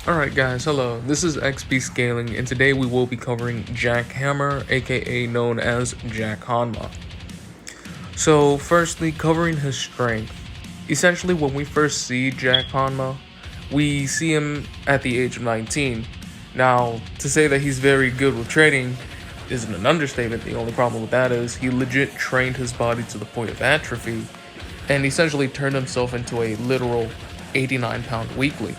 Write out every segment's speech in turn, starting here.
Alright guys, hello, this is XP Scaling, and today we will be covering Jack Hammer, aka known as Jack HANMA. So firstly, covering his strength. Essentially when we first see Jack HANMA, we see him at the age of 19. Now, to say that he's very good with training isn't an understatement. The only problem with that is he legit trained his body to the point of atrophy and essentially turned himself into a literal 89-pound weakling.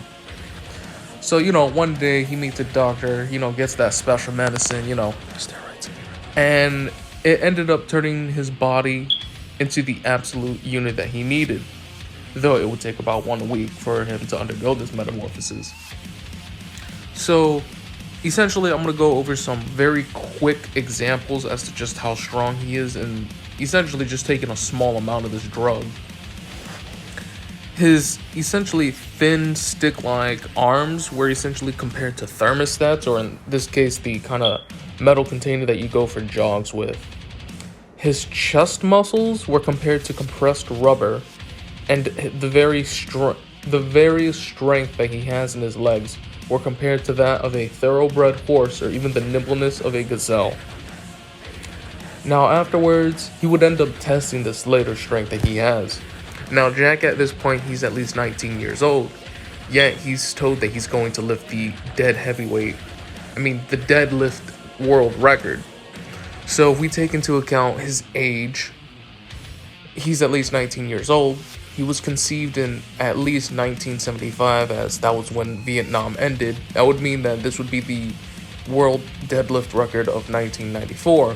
So, one day he meets a doctor, gets that special medicine, steroids. And it ended up turning his body into the absolute unit that he needed. Though it would take about 1 week for him to undergo this metamorphosis. So, essentially, I'm going to go over some very quick examples as to just how strong he is and essentially just taking a small amount of this drug. His essentially thin stick-like arms were essentially compared to thermostats, or in this case, the kind of metal container that you go for jogs with. His chest muscles were compared to compressed rubber, and the very strength that he has in his legs were compared to that of a thoroughbred horse or even the nimbleness of a gazelle. Now afterwards, he would end up testing this later strength that he has. Now Jack at this point, he's at least 19 years old, yet he's told that he's going to lift the the deadlift world record. So if we take into account his age, he's at least 19 years old. He was conceived in at least 1975, as that was when Vietnam ended. That would mean that this would be the world deadlift record of 1994.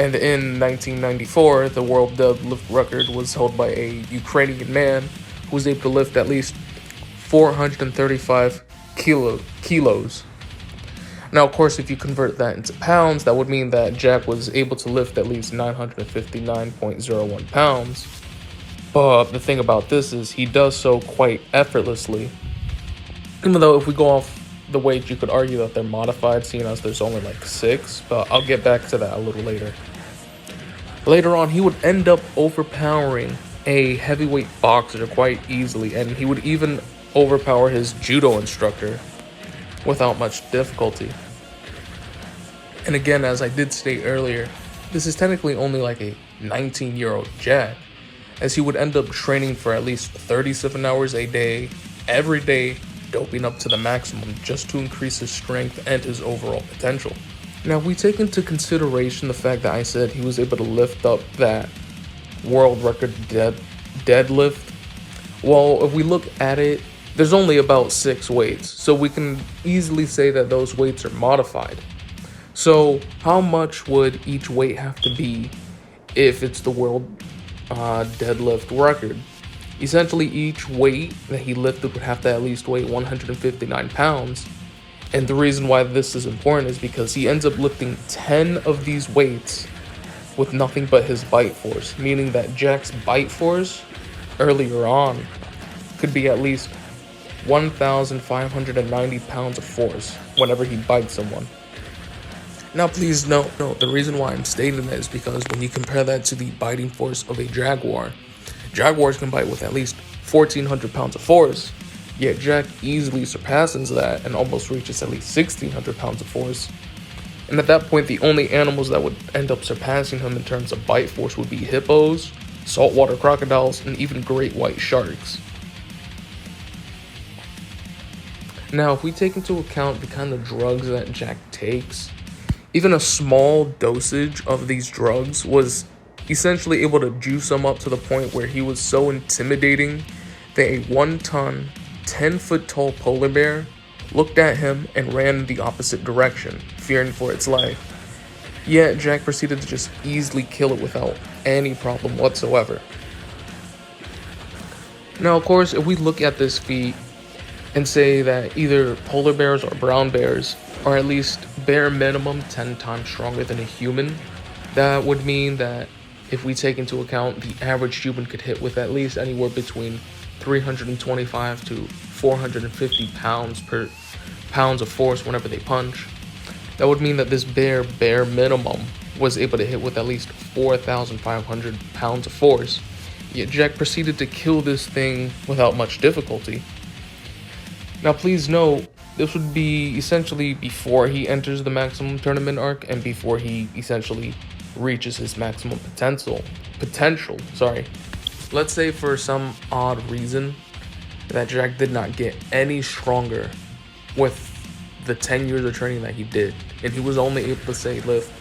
And in 1994, the world deadlift record was held by a Ukrainian man who was able to lift at least 435 kilos. Now, of course, if you convert that into pounds, that would mean that Jack was able to lift at least 959.01 pounds. But the thing about this is he does so quite effortlessly. Even though if we go off the weight, you could argue that they're modified, seeing as there's only like 6, but I'll get back to that a little later. Later on, he would end up overpowering a heavyweight boxer quite easily, and he would even overpower his judo instructor without much difficulty. And again, as I did state earlier, this is technically only like a 19-year-old Jack, as he would end up training for at least 37 hours a day, every day, doping up to the maximum just to increase his strength and his overall potential. Now, if we take into consideration the fact that I said he was able to lift up that world record deadlift, well, if we look at it, there's only about 6 weights, so we can easily say that those weights are modified. So how much would each weight have to be if it's the world deadlift record? Essentially, each weight that he lifted would have to at least weigh 159 pounds. And the reason why this is important is because he ends up lifting 10 of these weights with nothing but his bite force, meaning that Jack's bite force earlier on could be at least 1,590 pounds of force whenever he bites someone. Now, please note, the reason why I'm stating that is because when you compare that to the biting force of a jaguar, jaguars can bite with at least 1,400 pounds of force, yet Jack easily surpasses that and almost reaches at least 1,600 pounds of force. And at that point, the only animals that would end up surpassing him in terms of bite force would be hippos, saltwater crocodiles, and even great white sharks. Now, if we take into account the kind of drugs that Jack takes, even a small dosage of these drugs was essentially able to juice him up to the point where he was so intimidating that a 1-ton, 10-foot-tall polar bear looked at him and ran in the opposite direction, fearing for its life. Yet Jack proceeded to just easily kill it without any problem whatsoever. Now, of course, if we look at this feat and say that either polar bears or brown bears are at least bare minimum 10 times stronger than a human, that would mean that if we take into account the average human could hit with at least anywhere between 325 to 450 pounds of force whenever they punch, that would mean that this bear bare minimum was able to hit with at least 4,500 pounds of force. Yet Jack proceeded to kill this thing without much difficulty. Now please note, This would be essentially before he enters the maximum tournament arc and before he essentially reaches his maximum potential. Sorry. Let's say for some odd reason that Jack did not get any stronger with the 10 years of training that he did, and he was only able to say lift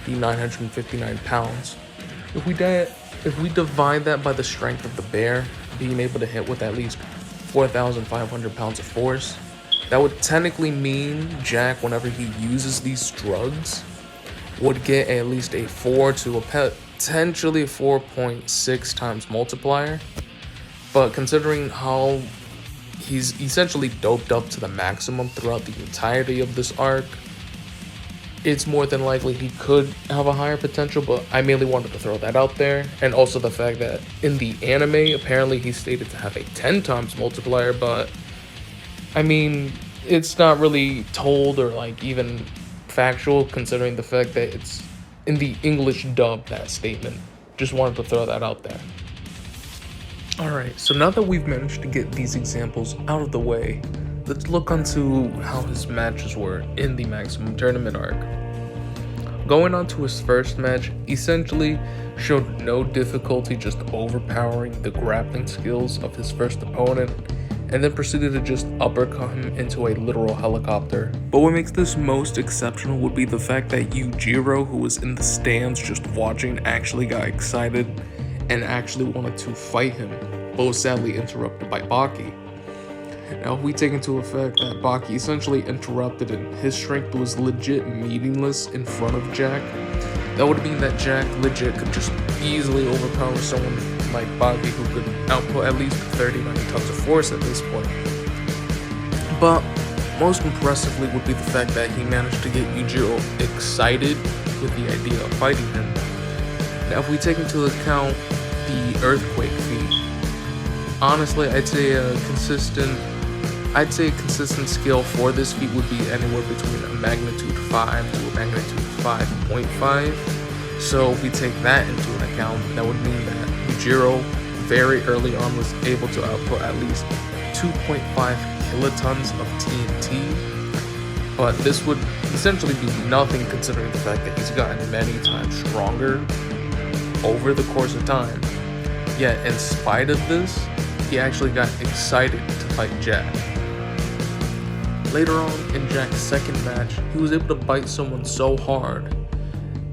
the 959 pounds. If we divide that by the strength of the bear, being able to hit with at least 4,500 pounds of force, that would technically mean Jack, whenever he uses these drugs, would get at least a 4 to a potentially 4.6 times multiplier. But considering how he's essentially doped up to the maximum throughout the entirety of this arc, it's more than likely he could have a higher potential, but I mainly wanted to throw that out there. And also the fact that in the anime, apparently he's stated to have a 10 times multiplier, but I mean, it's not really told or like even factual, considering the fact that it's in the English dub, that statement. Just wanted to throw that out there. Alright, so now that we've managed to get these examples out of the way, let's look onto how his matches were in the maximum tournament arc. Going on to his first match, essentially showed no difficulty just overpowering the grappling skills of his first opponent, and then proceeded to just uppercut him into a literal helicopter. But what makes this most exceptional would be the fact that Yujiro, who was in the stands just watching, actually got excited and actually wanted to fight him, but was sadly interrupted by Baki. Now, if we take into effect that Baki essentially interrupted and his strength was legit meaningless in front of Jack, that would mean that Jack legit could just easily overpower someone like Baki, who could output at least 39 tons of force at this point. But most impressively would be the fact that he managed to get Yujiro excited with the idea of fighting him. Now, if we take into account the earthquake feat, honestly, I'd say a consistent skill for this feat would be anywhere between a magnitude 5 to a magnitude 5.5. So if we take that into an account, that would mean that Yujiro very early on was able to output at least 2.5 kilotons of TNT. But this would essentially be nothing considering the fact that he's gotten many times stronger over the course of time. Yet in spite of this, he actually got excited to fight Jack. Later on in Jack's second match, he was able to bite someone so hard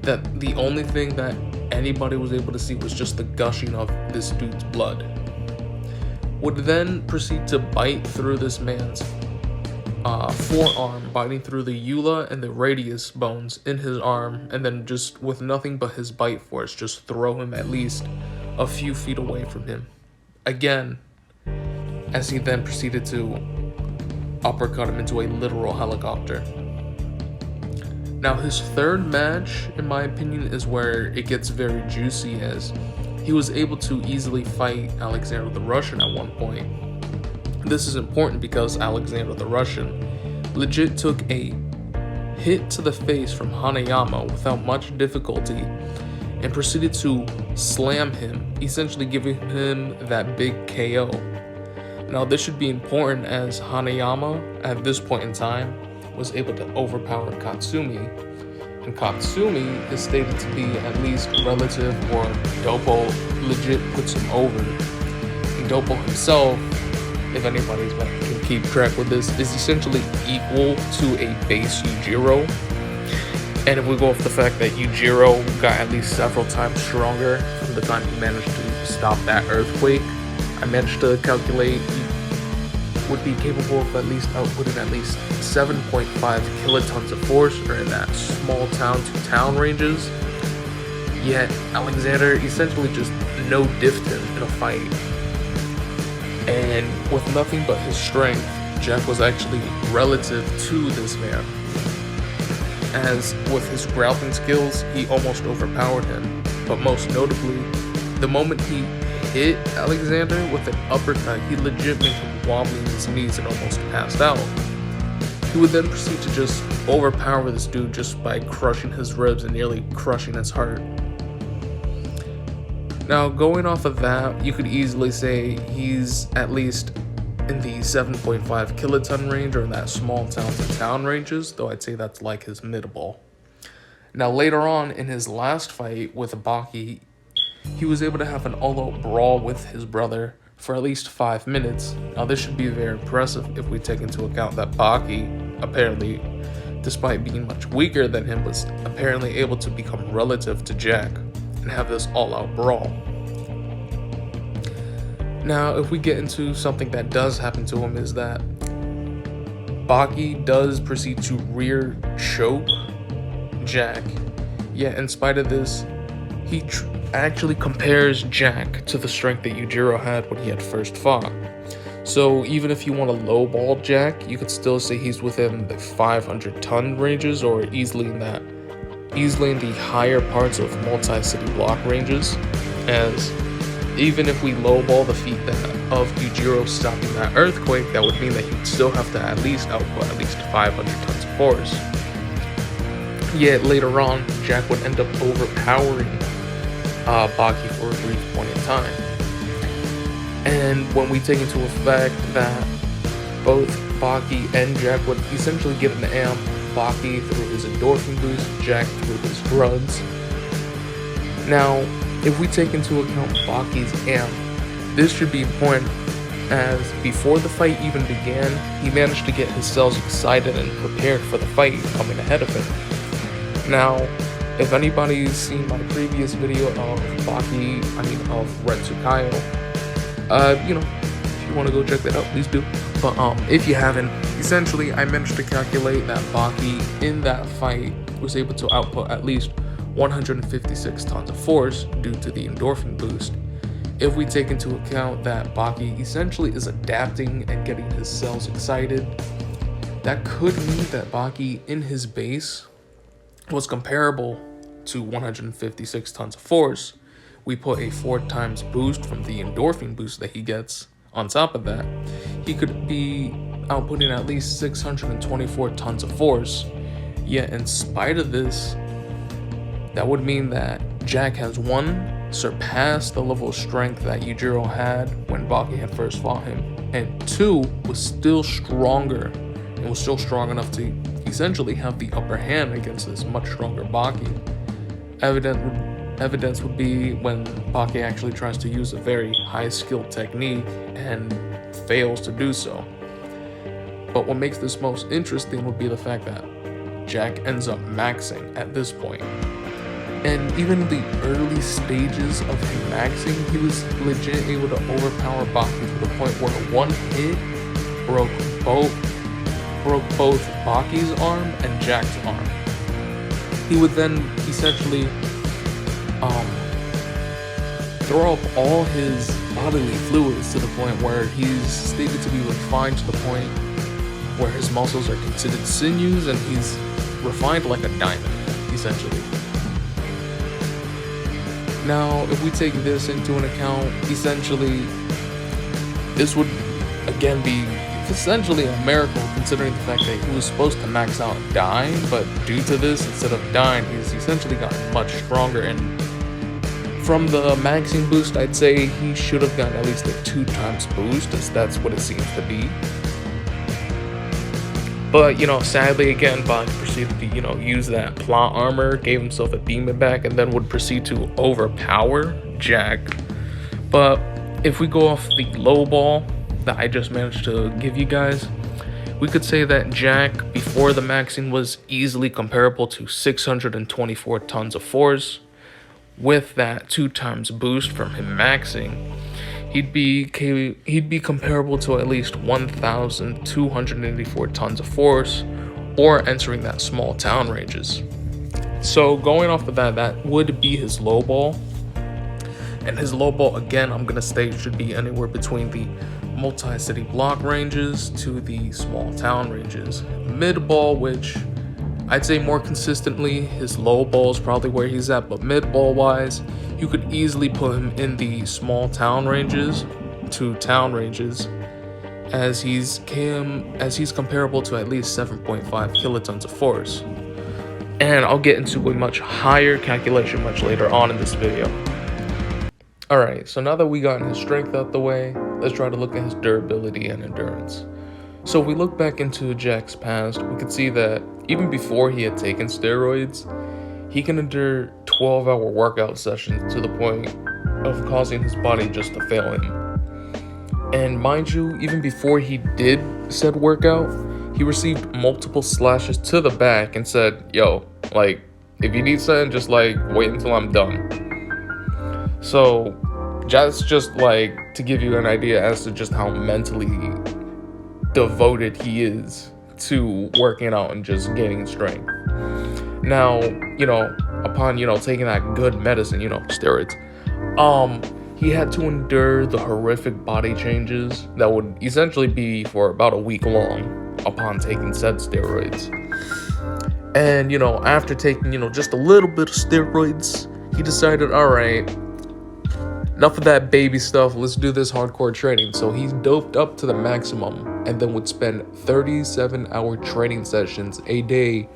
that the only thing that anybody was able to see was just the gushing of this dude's blood. Would then proceed to bite through this man's forearm, biting through the eula and the radius bones in his arm, and then just with nothing but his bite force, just throw him at least a few feet away from him. Again, as he then proceeded to uppercut him into a literal helicopter. Now, his third match, in my opinion, is where it gets very juicy, as he was able to easily fight Alexander the Russian at one point. This is important because Alexander the Russian legit took a hit to the face from Hanayama without much difficulty and proceeded to slam him, essentially giving him that big KO. Now, this should be important as Hanayama, at this point in time, was able to overpower Katsumi, and Katsumi is stated to be at least relative, or Doppo legit puts him over. And Doppo himself, if anybody's can keep track with this, is essentially equal to a base Yujiro. And if we go off the fact that Yujiro got at least several times stronger from the time he managed to stop that earthquake, I managed to calculate he would be capable of at least outputting at least 7.5 kilotons of force, or in that small town to town ranges. Yet Alexander essentially just no-diffed him in a fight. And with nothing but his strength, Jack was actually relative to this man. As with his grappling skills, he almost overpowered him. But most notably, the moment he hit Alexander with an uppercut, he legit made him wobbly in his knees and almost passed out. He would then proceed to just overpower this dude just by crushing his ribs and nearly crushing his heart. Now, going off of that, you could easily say he's at least in the 7.5 kiloton range, or in that small town to town ranges, though I'd say that's like his mid ball. Now later on in his last fight with Baki, he was able to have an all-out brawl with his brother for at least 5 minutes. Now this should be very impressive if we take into account that Baki, apparently, despite being much weaker than him, was apparently able to become relative to Jack and have this all-out brawl. Now, if we get into something that does happen to him, is that Baki does proceed to rear choke Jack. Yet, in spite of this, he actually compares Jack to the strength that Yujiro had when he had first fought. So even if you want to lowball Jack, you could still say he's within the 500-ton ranges, or easily in the higher parts of multi-city block ranges, as even if we lowball the feat of Yujiro stopping that earthquake, that would mean that he'd still have to at least output at least 500 tons of force. Yet later on, Jack would end up overpowering Baki for a brief point in time. And when we take into effect that both Baki and Jack would essentially get an amp, Baki through his endorphin boost, Jack through his drugs. Now, if we take into account Baki's amp, this should be important, as before the fight even began, he managed to get his cells excited and prepared for the fight coming ahead of him. Now, if anybody's seen my previous video of of Red Tsukayo, if you want to go check that out, please do. But if you haven't, essentially I managed to calculate that Baki in that fight was able to output at least 156 tons of force due to the endorphin boost. If we take into account that Baki essentially is adapting and getting his cells excited, that could mean that Baki in his base was comparable to 156 tons of force. We put a 4 times boost from the endorphin boost that he gets. On top of that, he could be outputting at least 624 tons of force. Yet in spite of this, that would mean that Jack has 1, surpassed the level of strength that Yujiro had when Baki had first fought him, and 2, was still stronger and was still strong enough to essentially have the upper hand against this much stronger Baki. Evidence would be when Baki actually tries to use a very high skilled technique and fails to do so. But what makes this most interesting would be the fact that Jack ends up maxing at this point. And even in the early stages of him maxing, he was legit able to overpower Baki to the point where one hit broke both Baki's arm and Jack's arm. He would then essentially throw up all his bodily fluids to the point where he's stated to be refined to the point where his muscles are considered sinews and he's refined like a diamond, essentially. Now, if we take this into an account, essentially, this would again be essentially a miracle, considering the fact that he was supposed to max out dying, but due to this, instead of dying, he's essentially gotten much stronger. And from the maxing boost, I'd say he should have gotten at least a 2 times boost, as that's what it seems to be. But, sadly, again, Baki proceeded to, use that plot armor, gave himself a demon back, and then would proceed to overpower Jack. But if we go off the low ball that I just managed to give you guys, we could say that Jack, before the maxing, was easily comparable to 624 tons of force. With that 2 times boost from him maxing, he'd be comparable to at least 1,284 tons of force, or entering that small town ranges. So going off of that would be his low ball. And his low ball, again, I'm gonna state should be anywhere between the multi-city block ranges to the small town ranges. Mid ball, which I'd say more consistently, his low ball is probably where he's at, but mid ball wise, you could easily put him in the small town ranges to town ranges, as he's comparable to at least 7.5 kilotons of force. And I'll get into a much higher calculation much later on in this video. Alright, so now that we got his strength out the way, let's try to look at his durability and endurance. So if we look back into Jack's past, we could see that even before he had taken steroids, he can endure 12-hour workout sessions to the point of causing his body just to fail him. And mind you, even before he did said workout, he received multiple slashes to the back and said, yo, like, if you need something, just like wait until I'm done. So that's just like to give you an idea as to just how mentally devoted he is to working out and just gaining strength. Now, upon, taking that good medicine, steroids, he had to endure the horrific body changes that would essentially be for about a week long upon taking said steroids. And, after taking, just a little bit of steroids, he decided, all right, enough of that baby stuff, let's do this hardcore training. So he doped up to the maximum and then would spend 37-hour training sessions a day,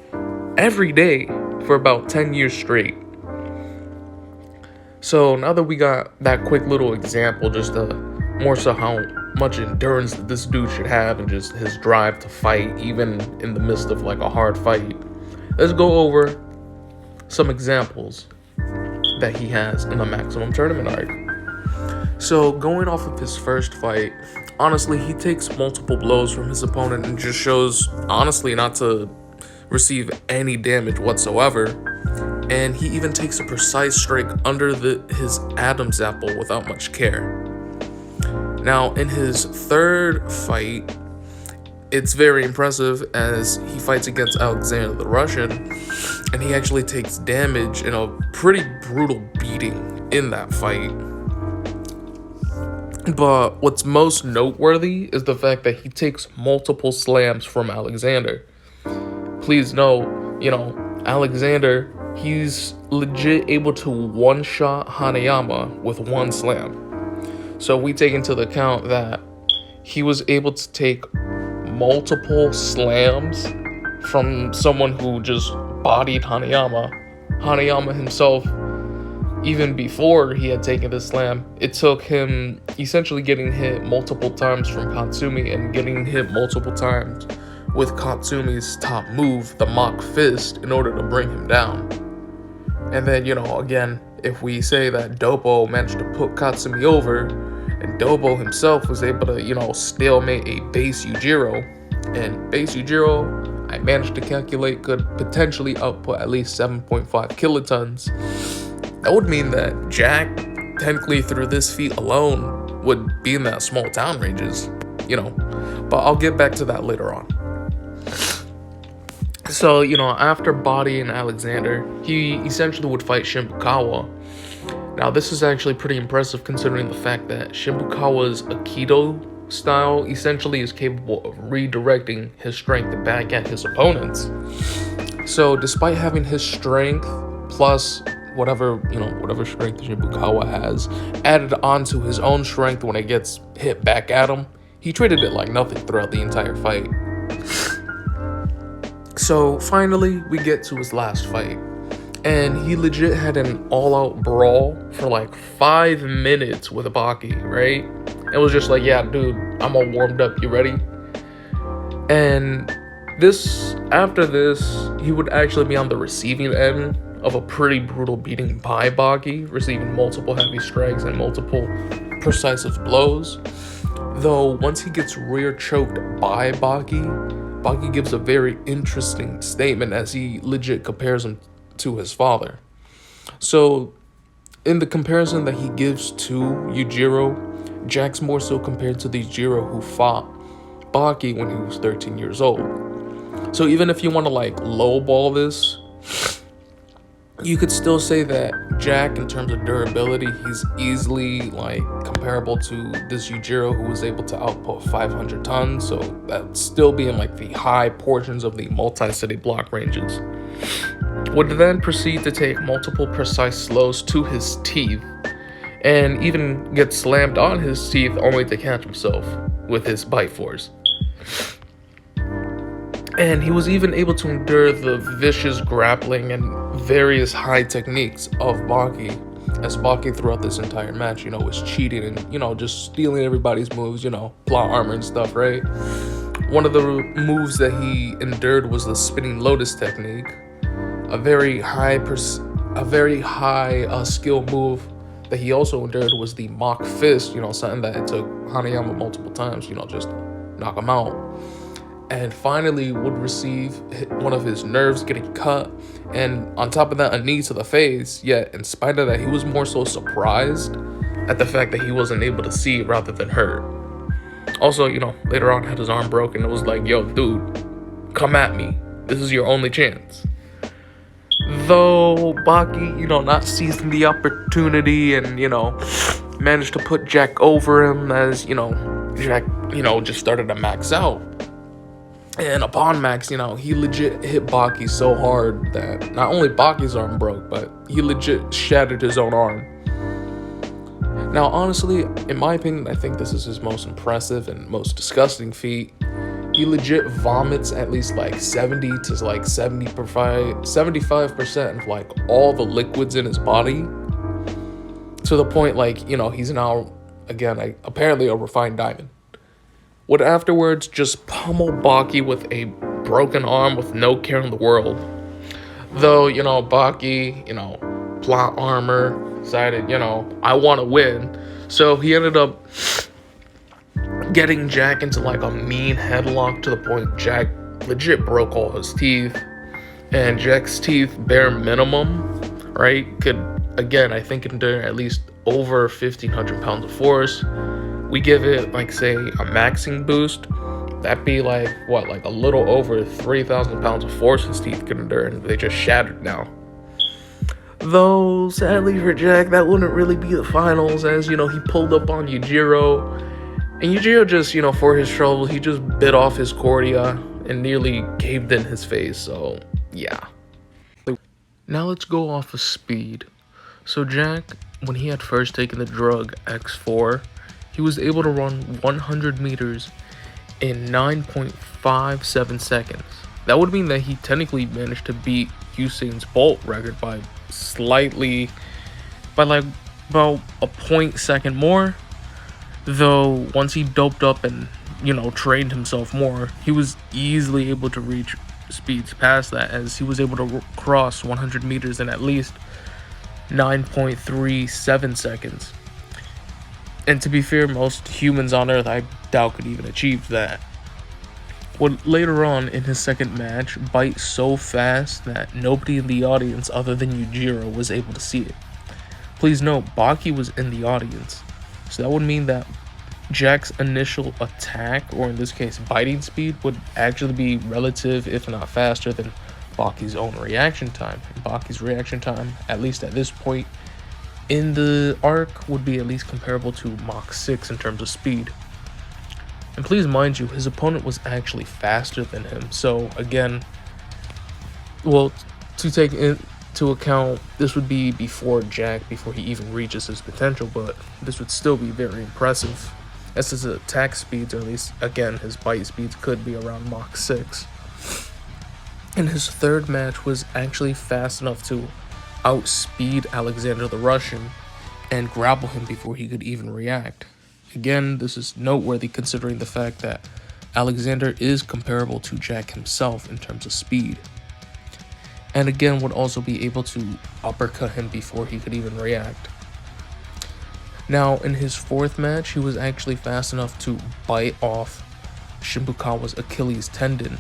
every day, for about 10 years straight. So now that we got that quick little example, just more so how much endurance that this dude should have and just his drive to fight, even in the midst of like a hard fight, let's go over some examples that he has in the maximum tournament arc. So going off of his first fight, honestly, he takes multiple blows from his opponent and just shows, honestly, not to receive any damage whatsoever. And he even takes a precise strike under his Adam's apple without much care. Now, in his third fight, it's very impressive as he fights against Alexander the Russian, and he actually takes damage in a pretty brutal beating in that fight. But what's most noteworthy is the fact that he takes multiple slams from Alexander. Please know, Alexander, he's legit able to one-shot Hanayama with one slam. So we take into account that he was able to take multiple slams from someone who just bodied Hanayama. Hanayama himself, even before he had taken the slam, it took him essentially getting hit multiple times from Katsumi and getting hit multiple times with Katsumi's top move, the Mach Fist, in order to bring him down. And then, again, if we say that Dopo managed to put Katsumi over, and Dopo himself was able to, stalemate a base Yujiro, and base Yujiro, I managed to calculate, could potentially output at least 7.5 kilotons. That would mean that Jack, technically through this feat alone, would be in that small town ranges, But I'll get back to that later on. So, after bodying Alexander, he essentially would fight Shibukawa. Now, this is actually pretty impressive considering the fact that Shibukawa's Aikido style essentially is capable of redirecting his strength back at his opponents. So, despite having his strength plus whatever strength Shibukawa has added onto his own strength when it gets hit back at him, he treated it like nothing throughout the entire fight. So finally, we get to his last fight, and he legit had an all-out brawl for like 5 minutes with Baki, right? It was just like, yeah, dude, I'm all warmed up, you ready? And after this, he would actually be on the receiving end of a pretty brutal beating by Baki, receiving multiple heavy strikes and multiple precisive blows. Though once he gets rear choked by Baki gives a very interesting statement as he legit compares him to his father. So, in the comparison that he gives to Yujiro, Jack's more so compared to the Yujiro who fought Baki when he was 13 years old. So even if you want to lowball this, you could still say that Jack, in terms of durability, he's easily comparable to this Yujiro who was able to output 500 tons. So that's still being the high portions of the multi-city block ranges. Would then proceed to take multiple precise slows to his teeth and even get slammed on his teeth only to catch himself with his bite force. And he was even able to endure the vicious grappling and various high techniques of Baki as Baki throughout this entire match, was cheating and, just stealing everybody's moves, plot armor and stuff, right? One of the moves that he endured was the spinning lotus technique, a very high skill move that he also endured was the mock fist, something that it took Hanayama multiple times, just knock him out. And finally would receive one of his nerves getting cut, and on top of that, a knee to the face. Yet, in spite of that, he was more so surprised at the fact that he wasn't able to see rather than hurt. Also, later on had his arm broken. It was like, yo, dude, come at me. This is your only chance. Though Baki, not seizing the opportunity and, managed to put Jack over him as, Jack, just started to max out. And upon max, he legit hit Baki so hard that not only Baki's arm broke, but he legit shattered his own arm. Now, honestly, in my opinion, I think this is his most impressive and most disgusting feat. He legit vomits at least like 70 to like 75% of like all the liquids in his body, to the point like, he's now, again, apparently a refined diamond. Would afterwards just pummel Baki with a broken arm with no care in the world. Though, Baki, plot armor, decided, I want to win. So he ended up getting Jack into like a mean headlock to the point Jack legit broke all his teeth. And Jack's teeth, bare minimum, right, could, again, I think endure at least over 1,500 pounds of force. We give it, like, say, a maxing boost. That'd be like, what, like a little over 3,000 pounds of force his teeth could endure, and they just shattered now. Though, sadly for Jack, that wouldn't really be the finals, as, he pulled up on Yujiro. And Yujiro just, for his trouble, he just bit off his cornea and nearly caved in his face, so, yeah. Now let's go off of speed. So Jack, when he had first taken the drug X4, he was able to run 100 meters in 9.57 seconds. That would mean that he technically managed to beat Usain's Bolt record by like about a 0.2 more. Though once he doped up and, trained himself more, he was easily able to reach speeds past that, as he was able to cross 100 meters in at least 9.37 seconds. And to be fair, most humans on Earth, I doubt, could even achieve that. Would later on in his second match bite so fast that nobody in the audience other than Yujiro was able to see it. Please note, Baki was in the audience, so that would mean that Jack's initial attack, or in this case biting speed, would actually be relative, if not faster, than Baki's own reaction time. And Baki's reaction time, at least at this point in the arc, would be at least comparable to Mach 6 in terms of speed. And please mind you, his opponent was actually faster than him. So again, well, to take into account, this would be before he even reaches his potential, but this would still be very impressive, as his attack speeds, or at least, again, his bite speeds, could be around Mach 6. And his third match was actually fast enough to outspeed Alexander the Russian and grapple him before he could even react. Again, this is noteworthy considering the fact that Alexander is comparable to Jack himself in terms of speed. And again, would also be able to uppercut him before he could even react. Now, in his fourth match, he was actually fast enough to bite off Shibukawa's Achilles tendon,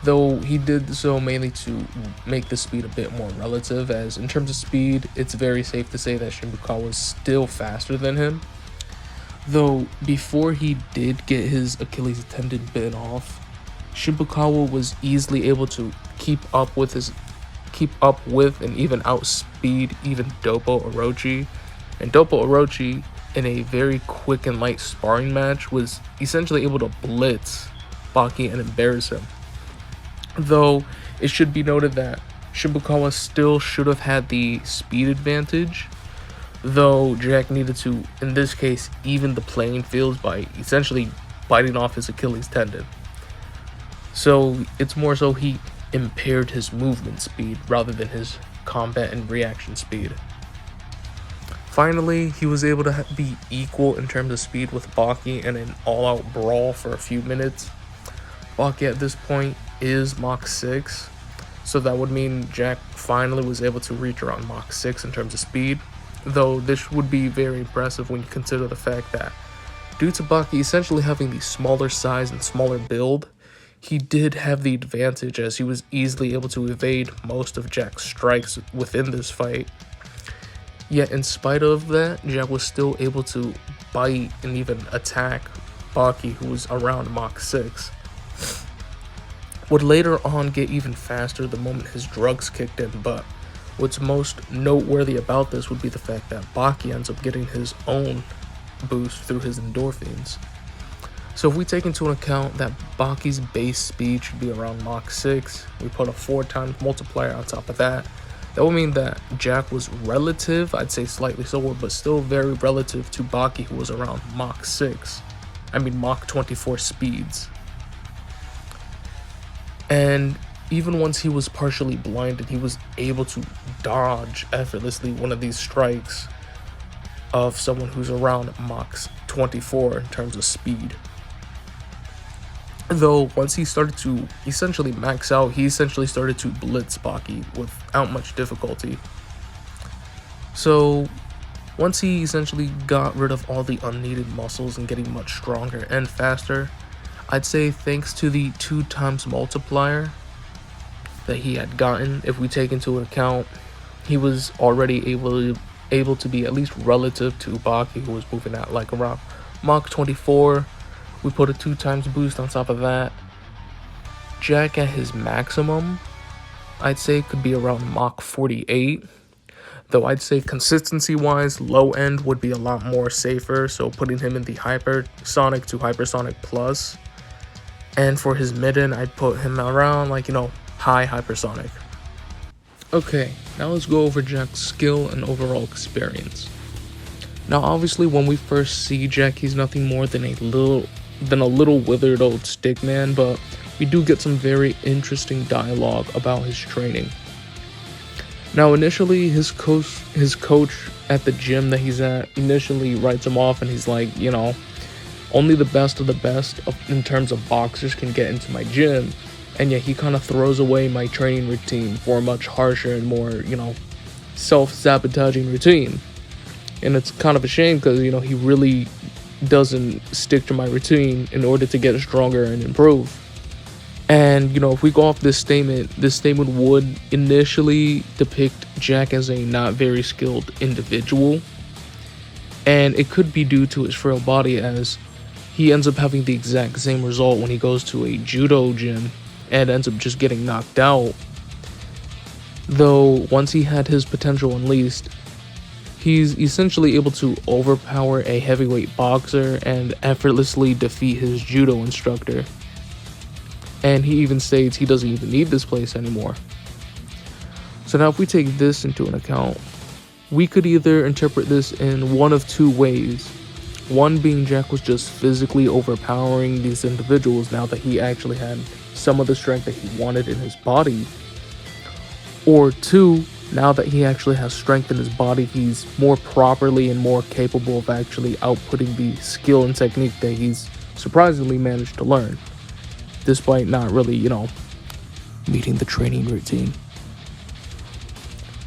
though he did so mainly to make the speed a bit more relative, as in terms of speed, it's very safe to say that Shibukawa was still faster than him. Though before he did get his Achilles tendon bitten off, Shibukawa was easily able to keep up with and even outspeed even Doppo Orochi. And Doppo Orochi, in a very quick and light sparring match, was essentially able to blitz Baki and embarrass him. Though it should be noted that Shibukawa still should have had the speed advantage, though Jack needed to, in this case, even the playing fields by essentially biting off his Achilles tendon. So it's more so he impaired his movement speed rather than his combat and reaction speed. Finally, he was able to be equal in terms of speed with Baki in an all-out brawl for a few minutes. Baki at this point is Mach 6, so that would mean Jack finally was able to reach around Mach 6 in terms of speed, though this would be very impressive when you consider the fact that due to Baki essentially having the smaller size and smaller build, he did have the advantage as he was easily able to evade most of Jack's strikes within this fight. Yet in spite of that, Jack was still able to bite and even attack Baki, who was around Mach 6. Would later on get even faster the moment his drugs kicked in, but what's most noteworthy about this would be the fact that Baki ends up getting his own boost through his endorphins. So if we take into account that Baki's base speed should be around Mach 6, we put a 4 times multiplier on top of that, that would mean that Jack was relative, I'd say slightly slower, but still very relative to Baki, who was around Mach 6. Mach 24 speeds. And even once he was partially blinded, he was able to dodge effortlessly one of these strikes of someone who's around Mach 24 in terms of speed. Though once he started to essentially max out, he essentially started to blitz Baki without much difficulty. So once he essentially got rid of all the unneeded muscles and getting much stronger and faster, I'd say thanks to the 2 times multiplier that he had gotten, if we take into account, he was already able to be at least relative to Baki, who was moving at like around Mach 24. We put a 2 times boost on top of that. Jack at his maximum, I'd say could be around Mach 48. Though I'd say consistency-wise, low end would be a lot more safer, so putting him in the hypersonic to hypersonic plus. And for his mid-end, I'd put him around high hypersonic. Okay, now let's go over Jack's skill and overall experience. Now obviously when we first see Jack, he's nothing more than a little withered old stick man, but we do get some very interesting dialogue about his training. Now initially his coach at the gym that he's at initially writes him off, and he's like, only the best of the best in terms of boxers can get into my gym, and yet he kind of throws away my training routine for a much harsher and more, self-sabotaging routine. And it's kind of a shame because, he really doesn't stick to my routine in order to get stronger and improve. And, if we go off this statement would initially depict Jack as a not very skilled individual. And it could be due to his frail body, as he ends up having the exact same result when he goes to a judo gym and ends up just getting knocked out. Though, once he had his potential unleashed, he's essentially able to overpower a heavyweight boxer and effortlessly defeat his judo instructor. And he even states he doesn't even need this place anymore. So now if we take this into an account, we could either interpret this in one of 2 ways. One being Jack was just physically overpowering these individuals now that he actually had some of the strength that he wanted in his body. Or 2, now that he actually has strength in his body, he's more properly and more capable of actually outputting the skill and technique that he's surprisingly managed to learn, despite not really, meeting the training routine.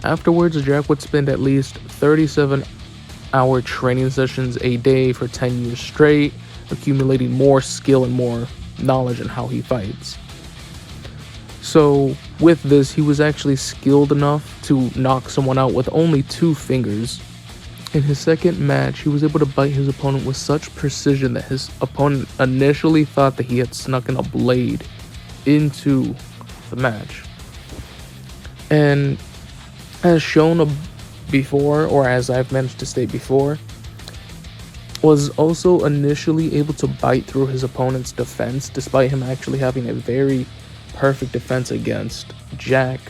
Afterwards, Jack would spend at least 37-hour training sessions a day for 10 years straight, accumulating more skill and more knowledge in how he fights. So with this, he was actually skilled enough to knock someone out with only 2 fingers. In his second match, he was able to bite his opponent with such precision that his opponent initially thought that he had snuck in a blade into the match. And as shown before, or as I've managed to state before, was also initially able to bite through his opponent's defense, despite him actually having a very perfect defense against Jack.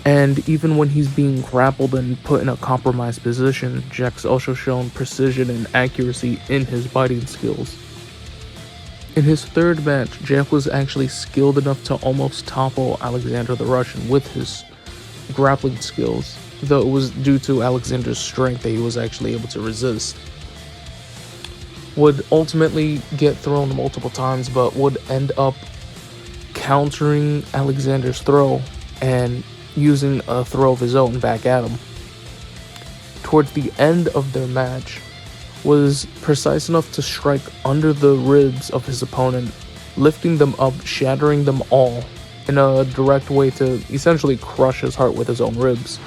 And even when he's being grappled and put in a compromised position, Jack's also shown precision and accuracy in his biting skills. In his third match, Jack was actually skilled enough to almost topple Alexander the Russian with his grappling skills. though it was due to Alexander's strength that he was actually able to resist. Would ultimately get thrown multiple times, but would end up countering Alexander's throw and using a throw of his own back at him. Towards the end of their match, was precise enough to strike under the ribs of his opponent, lifting them up, shattering them all in a direct way to essentially crush his heart with his own ribs.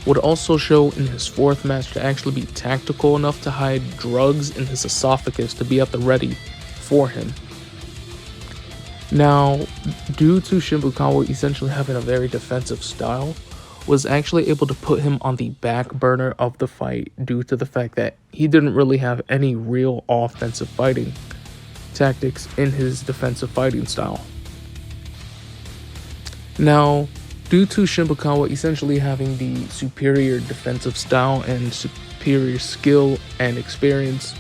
Would also show in his fourth match to actually be tactical enough to hide drugs in his esophagus to be at the ready for him. Now, due to Shibukawa essentially having a very defensive style, was actually able to put him on the back burner of the fight due to the fact that he didn't really have any real offensive fighting tactics in his defensive fighting style. Now, due to Shibukawa essentially having the superior defensive style and superior skill and experience,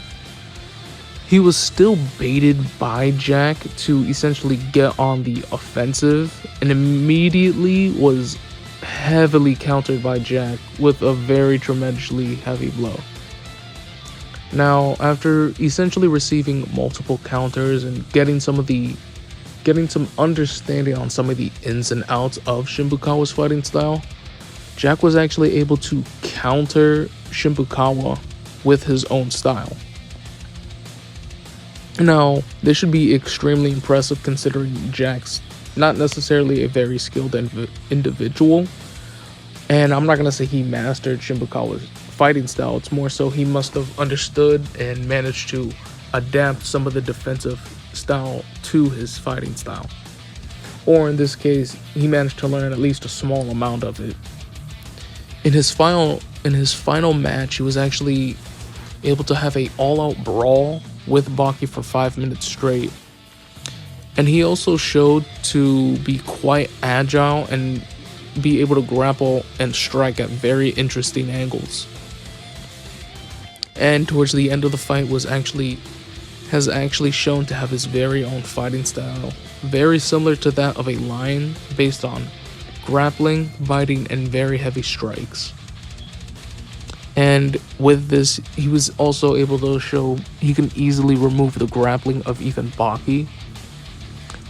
he was still baited by Jack to essentially get on the offensive, and immediately was heavily countered by Jack with a very tremendously heavy blow. Now, after essentially receiving multiple counters and getting some understanding on some of the ins and outs of Shibukawa's fighting style, Jack was actually able to counter Shibukawa with his own style. Now, this should be extremely impressive considering Jack's not necessarily a very skilled individual, and I'm not going to say he mastered Shibukawa's fighting style. It's more so he must have understood and managed to adapt some of the defensive style to his fighting style, or in this case he managed to learn at least a small amount of it. In his final match, he was actually able to have a all-out brawl with Baki for 5 minutes straight, and he also showed to be quite agile and be able to grapple and strike at very interesting angles. And towards the end of the fight has actually shown to have his very own fighting style, very similar to that of a lion, based on grappling, biting, and very heavy strikes. And with this, he was also able to show he can easily remove the grappling of even Baki.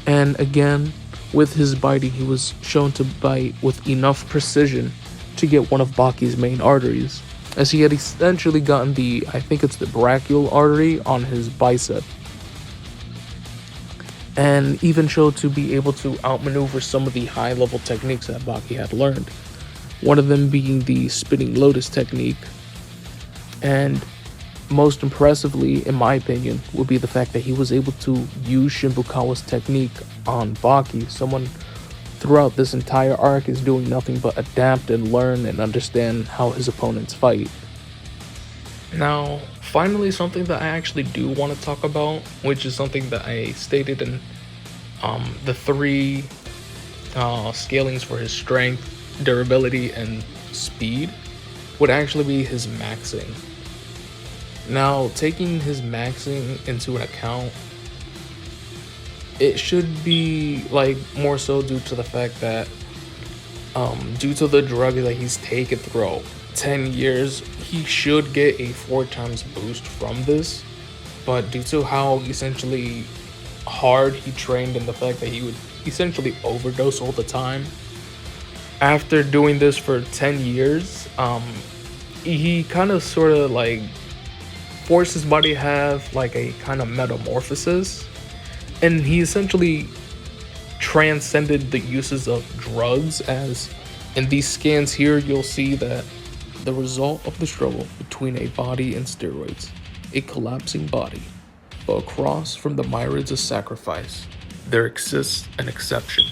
And again, with his biting, he was shown to bite with enough precision to get one of Baki's main arteries, as he had essentially gotten I think it's the brachial artery on his bicep, and even showed to be able to outmaneuver some of the high-level techniques that Baki had learned, one of them being the spinning lotus technique. And most impressively, in my opinion, would be the fact that he was able to use Shibukawa's technique on Baki, someone throughout this entire arc is doing nothing but adapt and learn and understand how his opponents fight. Now, finally, something that I actually do want to talk about, which is something that I stated in the three scalings for his strength, durability, and speed, would actually be his maxing. Now, taking his maxing into an account, it should be more so due to the fact that due to the drug that he's taken throughout 10 years, he should get a 4 times boost from this. But due to how essentially hard he trained and the fact that he would essentially overdose all the time, after doing this for 10 years, he kind of sort of forced his body to have a kind of metamorphosis, and he essentially transcended the uses of drugs, as in these scans here you'll see that the result of the struggle between a body and steroids, a collapsing body, but across from the myriads of sacrifice, there exists an exception.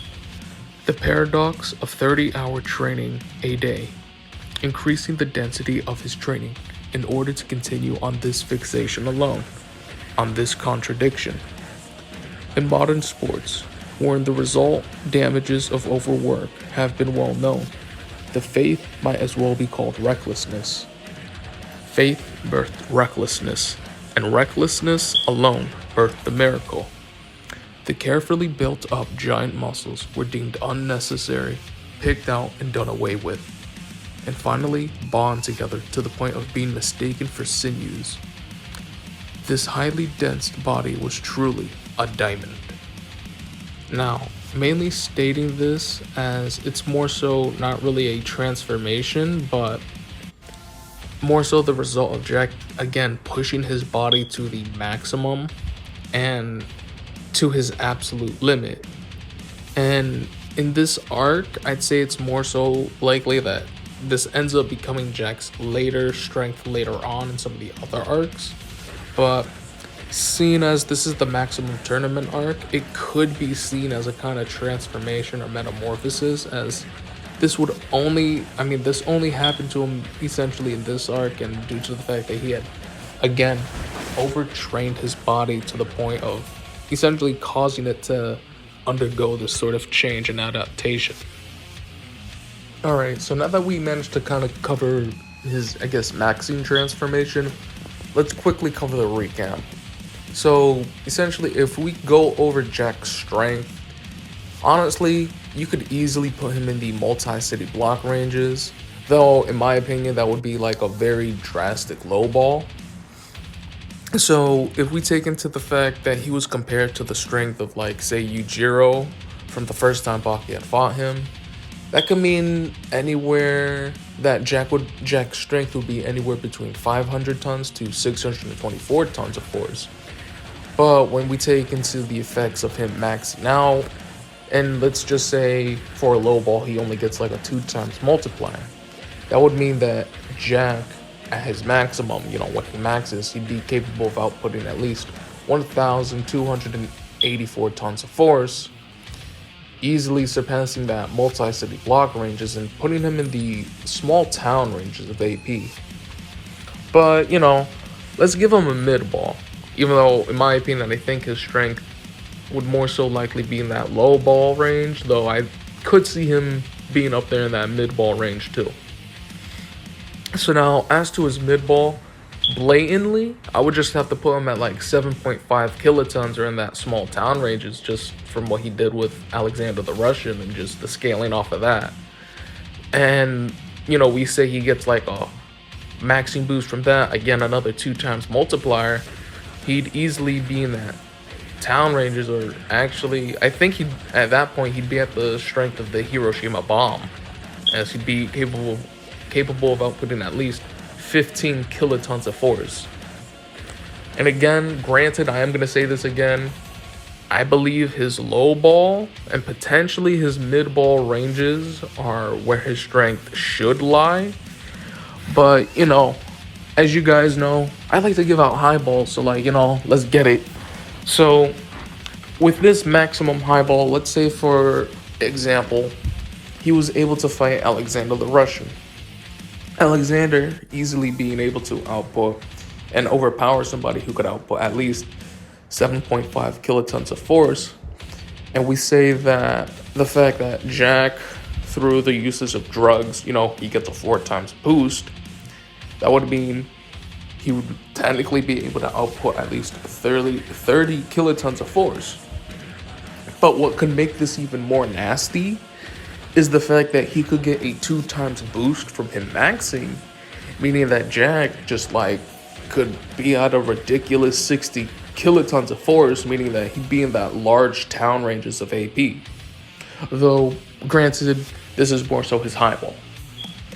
The paradox of 30-hour training a day, increasing the density of his training in order to continue on this fixation alone, on this contradiction. In modern sports, wherein the result damages of overwork have been well known, the faith might as well be called recklessness. Faith birthed recklessness, and recklessness alone birthed the miracle. The carefully built up giant muscles were deemed unnecessary picked out and done away with, and finally bond together to the point of being mistaken for sinews. This highly dense body was truly a diamond. Now, mainly stating this as it's more so not really a transformation, but more so the result of Jack again pushing his body to the maximum and to his absolute limit. And in this arc, I'd say it's more so likely that this ends up becoming Jack's later strength later on in some of the other arcs. But seeing as this is the maximum tournament arc, it could be seen as a kind of transformation or metamorphosis, as this only happened to him essentially in this arc, and due to the fact that he had again overtrained his body to the point of essentially causing it to undergo this sort of change and adaptation. Alright, so now that we managed to kind of cover his, I guess, maxing transformation, let's quickly cover the recap. So essentially, if we go over Jack's strength, honestly, you could easily put him in the multi-city block ranges, though in my opinion that would be like a very drastic low ball. So if we take into the fact that he was compared to the strength of, like, say, Yujiro from the first time Baki had fought him, that could mean anywhere that Jack's strength would be anywhere between 500 tons to 624 tons of force. But when we take into the effects of him maxing out, and let's just say for a low ball he only gets like a 2 times multiplier, that would mean that Jack at his maximum, when he maxes, he'd be capable of outputting at least 1,284 tons of force, easily surpassing that multi-city block ranges and putting him in the small town ranges of AP. But, let's give him a mid-ball, even though, in my opinion, I think his strength would more so likely be in that low ball range, though I could see him being up there in that mid-ball range too. So now, as to his mid-ball, blatantly, I would just have to put him at like 7.5 kilotons or in that small town ranges, just from what he did with Alexander the Russian and just the scaling off of that. And, we say he gets like a maxing boost from that, again, another 2 times multiplier, he'd easily be in that town ranges, or actually, I think at that point, he'd be at the strength of the Hiroshima bomb, as he'd be capable of outputting at least 15 kilotons of force. And again, granted, I am going to say this again, I believe his low ball and potentially his mid ball ranges are where his strength should lie. But, as you guys know, I like to give out high balls, so let's get it. So, with this maximum high ball, let's say for example, he was able to fight Alexander the Russian. Alexander easily being able to output and overpower somebody who could output at least 7.5 kilotons of force. And we say that the fact that Jack, through the uses of drugs, he gets a 4 times boost, that would mean he would technically be able to output at least 30 kilotons of force. But what could make this even more nasty is the fact that he could get a 2 times boost from him maxing, meaning that Jack just could be at a ridiculous 60 kilotons of force, meaning that he'd be in that large town ranges of AP. Though, granted, this is more so his high ball.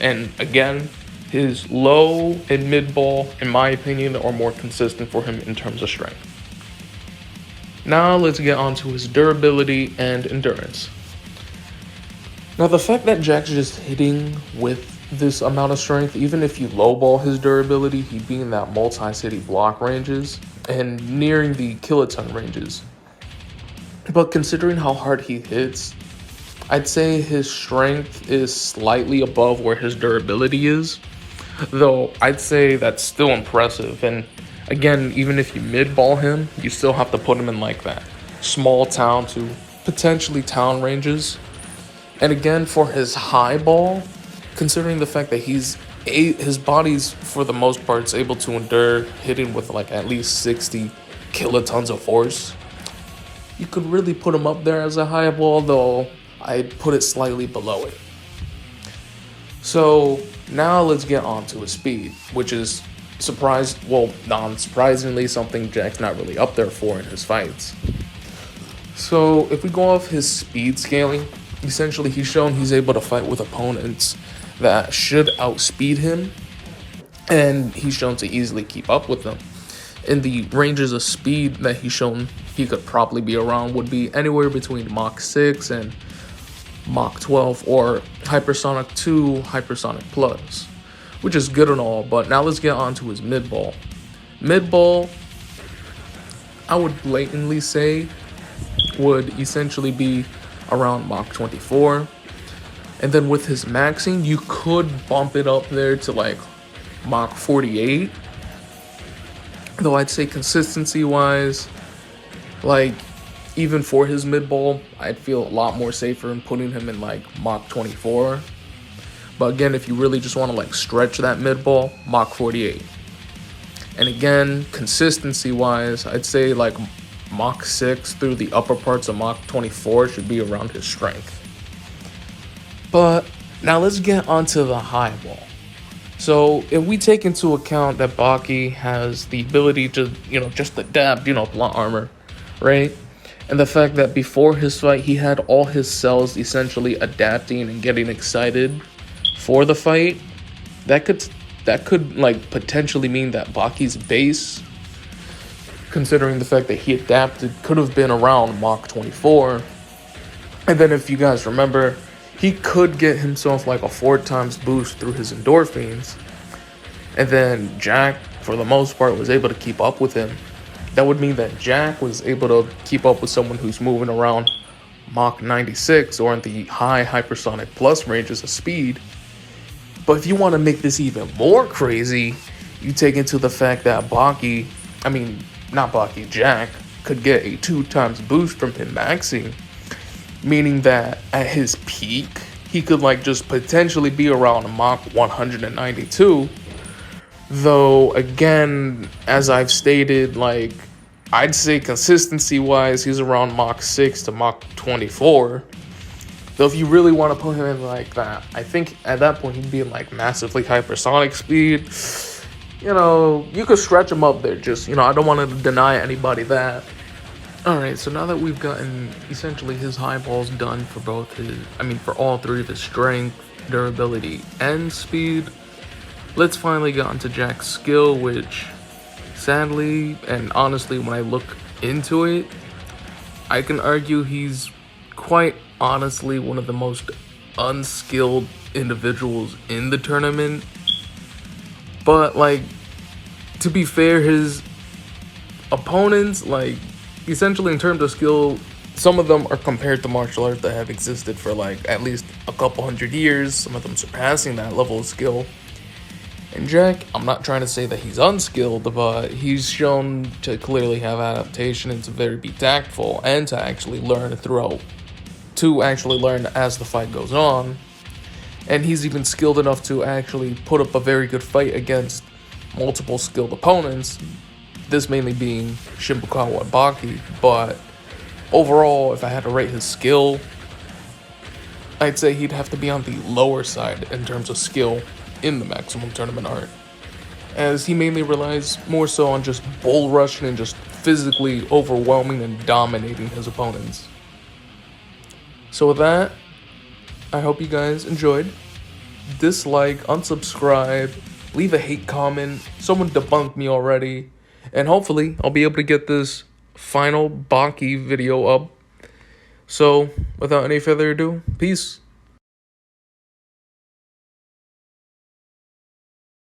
And again, his low and mid ball, in my opinion, are more consistent for him in terms of strength. Now let's get on to his durability and endurance. Now, the fact that Jack's just hitting with this amount of strength, even if you lowball his durability, he'd be in that multi-city block ranges and nearing the kiloton ranges. But considering how hard he hits, I'd say his strength is slightly above where his durability is, though I'd say that's still impressive. And again, even if you mid-ball him, you still have to put him in like that small town to potentially town ranges. And again, for his high ball, considering the fact that his body's, for the most part, is able to endure hitting with at least 60 kilotons of force, you could really put him up there as a high ball, though I'd put it slightly below it. So now let's get on to his speed, which is non-surprisingly, something Jack's not really up there for in his fights. So if we go off his speed scaling, essentially he's shown he's able to fight with opponents that should outspeed him, and he's shown to easily keep up with them. In the ranges of speed that he's shown he could probably be around would be anywhere between Mach 6 and Mach 12 or Hypersonic 2, Hypersonic Plus, which is good and all, but now let's get on to his mid-ball. Mid-ball, I would blatantly say, would essentially be around Mach 24. And then with his maxing, you could bump it up there to like Mach 48. Though I'd say consistency-wise, like, even for his mid-ball, I'd feel a lot more safer in putting him in like Mach 24. But again, if you really just want to like stretch that mid-ball, Mach 48. And again, consistency-wise, I'd say like Mach 6 through the upper parts of Mach 24 should be around his strength. But now let's get onto the high ball. So if we take into account that Baki has the ability to, just adapt, plot armor, right? And the fact that before his fight, he had all his cells essentially adapting and getting excited for the fight, that could like potentially mean that Baki's base, considering the fact that he adapted, could have been around Mach 24. And then if you guys remember, he could get himself like a 4 times boost through his endorphins. And then Jack, for the most part, was able to keep up with him. That would mean that Jack was able to keep up with someone who's moving around Mach 96 or in the high hypersonic plus ranges of speed. But if you want to make this even more crazy, you take into the fact that Jack could get a 2 times boost from him maxing, meaning that at his peak, he could like just potentially be around Mach 192. Though, again, as I've stated, like, I'd say consistency-wise, he's around Mach 6 to Mach 24. Though if you really want to put him in like that, I think at that point he'd be in like massively hypersonic speed. You could stretch him up there. Just, I don't want to deny anybody that. Alright, so now that we've gotten essentially his high balls done for for all 3 of his strength, durability, and speed, let's finally get onto Jack's skill, which sadly and honestly, when I look into it, I can argue he's quite honestly one of the most unskilled individuals in the tournament. But like, to be fair, his opponents, like, essentially in terms of skill, some of them are compared to martial arts that have existed for like at least a couple hundred years, some of them surpassing that level of skill. And Jack, I'm not trying to say that he's unskilled, but he's shown to clearly have adaptation and to be tactful and to actually learn as the fight goes on. And he's even skilled enough to actually put up a very good fight against multiple skilled opponents, this mainly being Shibukawa and Baki. But overall, if I had to rate his skill, I'd say he'd have to be on the lower side in terms of skill in the maximum tournament art, as he mainly relies more so on just bull rushing and just physically overwhelming and dominating his opponents. So with that, I hope you guys enjoyed. Dislike, unsubscribe, leave a hate comment, someone debunked me already, and hopefully I'll be able to get this final Baki video up. So without any further ado, peace.